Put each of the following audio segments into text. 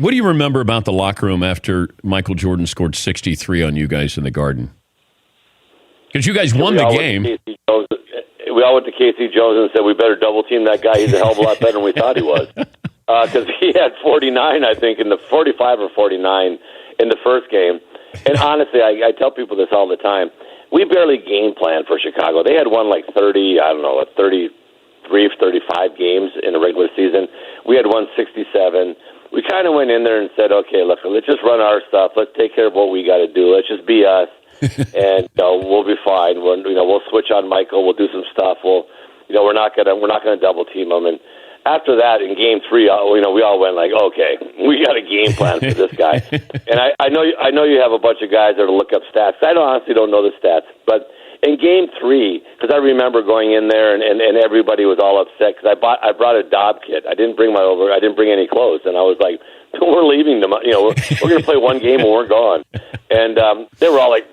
What do you remember about the locker room after Michael Jordan scored 63 on you guys in the Garden? Because you guys won the game. We all went to Casey Jones and said, we better double team that guy. He's a hell of a lot better than we thought he was. Because he had 49, I think, in the 45 or 49 in the first game. And honestly, I tell people this all the time. We barely game planned for Chicago. They had won like 33, 35 games in a regular season. We had won 67. We kind of went in there and said, okay, look, let's just run our stuff. Let's take care of what we got to do. Let's just be us, and we'll be fine. We'll switch on Michael. We'll do some stuff. We're not gonna double team him. And after that, in Game 3, we all went like, okay, we got a game plan for this guy. And I know you have a bunch of guys that will look up stats. I honestly don't know the stats, but in Game 3, because I remember going in there and everybody was all upset because I brought a Dobb kit. I didn't bring any clothes, and I was like, we're leaving them. We're going to play one game and we're gone. And they were all like,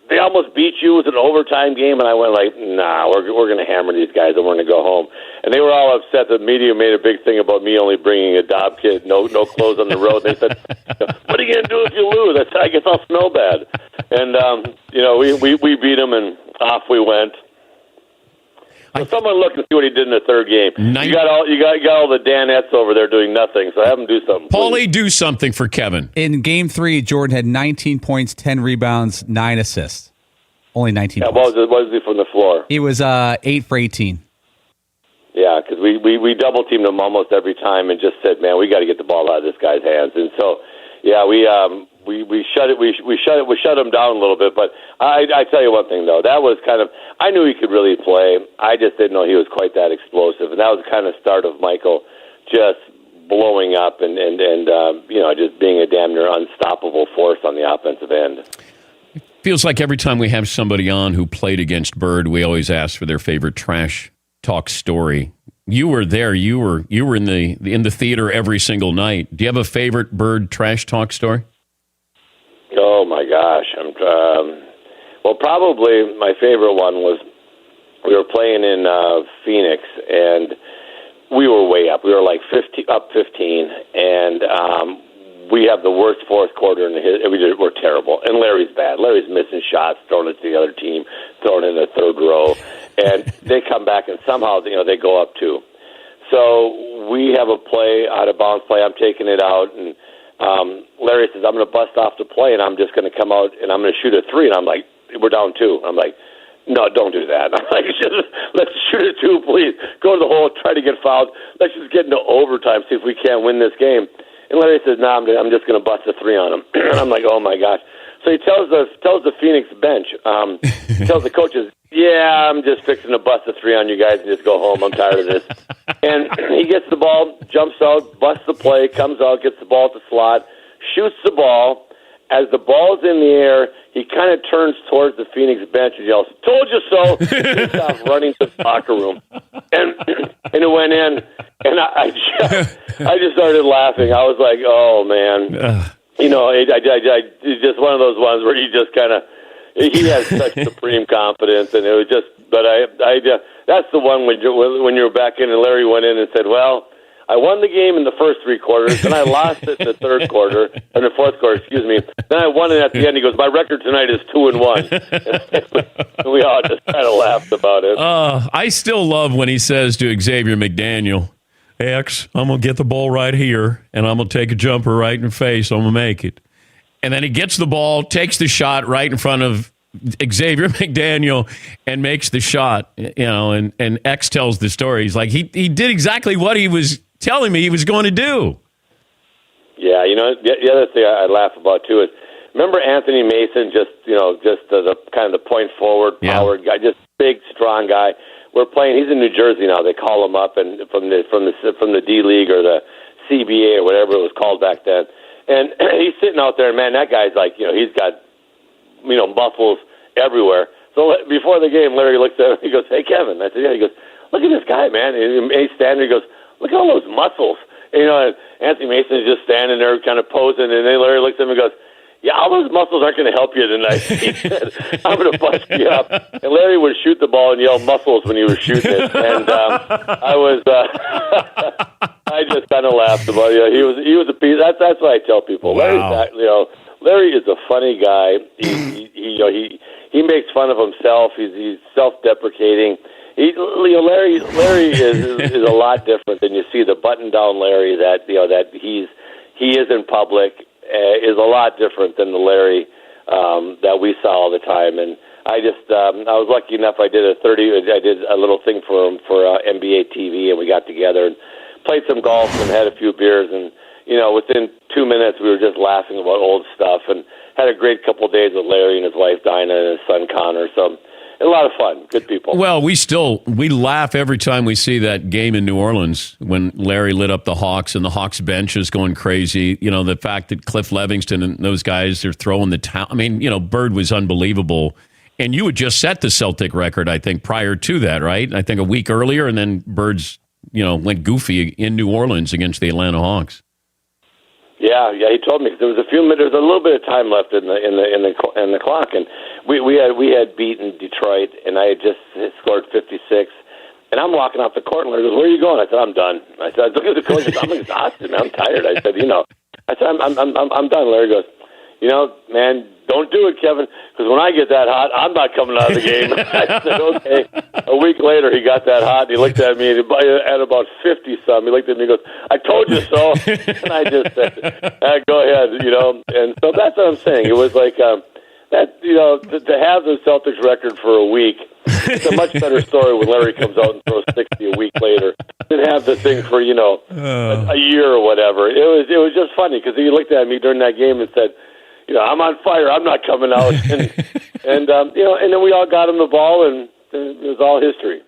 they almost beat you. It was an overtime game, and I went like, nah, we're going to hammer these guys and we're going to go home. And they were all upset. The media made a big thing about me only bringing a Dobb kit, no clothes on the road. They said, what are you going to do if you lose? I said, I guess I'll smell bad. And, we beat them, and off we went. So someone look and see what he did in the third game. You got all the Danettes over there doing nothing, so have them do something. Paulie, do something for Kevin. In Game 3, Jordan had 19 points, 10 rebounds, 9 assists. Only 19 points. What was he from the floor? He was 8 for 18. Yeah, because we double-teamed him almost every time and just said, man, we got to get the ball out of this guy's hands. And so, yeah, we shut him down a little bit. But I tell you one thing though, that was kind of, I knew he could really play. I just didn't know he was quite that explosive, and that was kind of the start of Michael just blowing up and just being a damn near unstoppable force on the offensive end. Feels like every time we have somebody on who played against Bird, we always ask for their favorite trash talk story. You were there. You were in the theater every single night. Do you have a favorite Bird trash talk story? Oh my gosh! Well, probably my favorite one was we were playing in Phoenix, and we were way up. We were like 15, and we have the worst fourth quarter in the history. We're terrible, and Larry's bad. Larry's missing shots, throwing it to the other team, throwing it in the third row, and they come back and somehow they go up 2. So we have a play, out of bounds play. I'm taking it out, and Larry says, I'm going to bust off the play, and I'm just going to come out, and I'm going to shoot a 3. And I'm like, we're down 2. I'm like, no, don't do that. I'm like, let's shoot a 2, please. Go to the hole, try to get fouled. Let's just get into overtime, see if we can't win this game. And Larry says, no, I'm just going to bust a 3 on him. And I'm like, oh, my gosh. So he tells the Phoenix bench, tells the coaches, yeah, I'm just fixing to bust a 3 on you guys and just go home. I'm tired of this. And he gets the ball, jumps out, busts the play, comes out, gets the ball at the slot, shoots the ball. As the ball's in the air, he kind of turns towards the Phoenix bench and yells, told you so. He stops running to the locker room. And it went in. And I just started laughing. I was like, oh, man. It's just one of those ones where you just kind of, he has such supreme confidence, and it was just, but that's the one when you were back in and Larry went in and said, well, I won the game in the first 3 quarters, then I lost it in the third quarter, or the fourth quarter, excuse me. Then I won it at the end. He goes, my record tonight is 2-1. And we all just kind of laughed about it. I still love when he says to Xavier McDaniel, X, I'm going to get the ball right here, and I'm going to take a jumper right in the face. I'm going to make it. And then he gets the ball, takes the shot right in front of Xavier McDaniel and makes the shot, and X tells the story. He's like, he did exactly what he was telling me he was going to do. Yeah, the other thing I laugh about, too, is remember Anthony Mason, just the kind of the point forward, power guy, just big, strong guy. We're playing, he's in New Jersey now. They call him up and from the D League or the CBA or whatever it was called back then. And he's sitting out there, and man, that guy's like, he's got, muscles everywhere. So before the game, Larry looks at him, he goes, hey, Kevin. I said, yeah. He goes, look at this guy, man. And he's standing there, he goes, look at all those muscles. And Anthony Mason is just standing there kind of posing, and then Larry looks at him and goes, yeah, all those muscles aren't going to help you tonight. He said, I'm going to bust you up. And Larry would shoot the ball and yell muscles when he was shooting it. And I just kind of laughed about it. He was a piece. That's what I tell people. Wow. Larry is a funny guy. He makes fun of himself. He's self-deprecating. Larry is a lot different than you see the button-down Larry that he is in public. Is a lot different than the Larry that we saw all the time. And I was lucky enough. I did a little thing for him for NBA TV, and we got together and played some golf and had a few beers. And within 2 minutes, we were just laughing about old stuff and had a great couple of days with Larry and his wife Dinah and his son Connor. So. A lot of fun. Good people. Well, we laugh every time we see that game in New Orleans when Larry lit up the Hawks and the Hawks bench is going crazy. The fact that Cliff Levingston and those guys are throwing the towel. I mean, Bird was unbelievable. And you had just set the Celtic record, I think, prior to that, right? I think a week earlier, and then Bird's, went goofy in New Orleans against the Atlanta Hawks. Yeah, he told me there was a little bit of time left in the clock, and we had beaten Detroit, and I had just scored 56, and I'm walking off the court, and Larry goes, "Where are you going?" I said, "I'm done." I said, "Look at the coach. I'm exhausted. Man. I'm tired." I said, I'm done." Larry goes, "Man, don't do it, Kevin, because when I get that hot, I'm not coming out of the game." I said, "Okay." A week later, he got that hot, and he looked at me, and at about 50-some, he looked at me and goes, "I told you so." And I just said, "Go ahead," And so that's what I'm saying. It was like that, to have the Celtics record for a week, it's a much better story when Larry comes out and throws 60 a week later than have the thing for, a year or whatever. It was just funny because he looked at me during that game and said, "I'm on fire. I'm not coming out." And then we all got him the ball, and it was all history.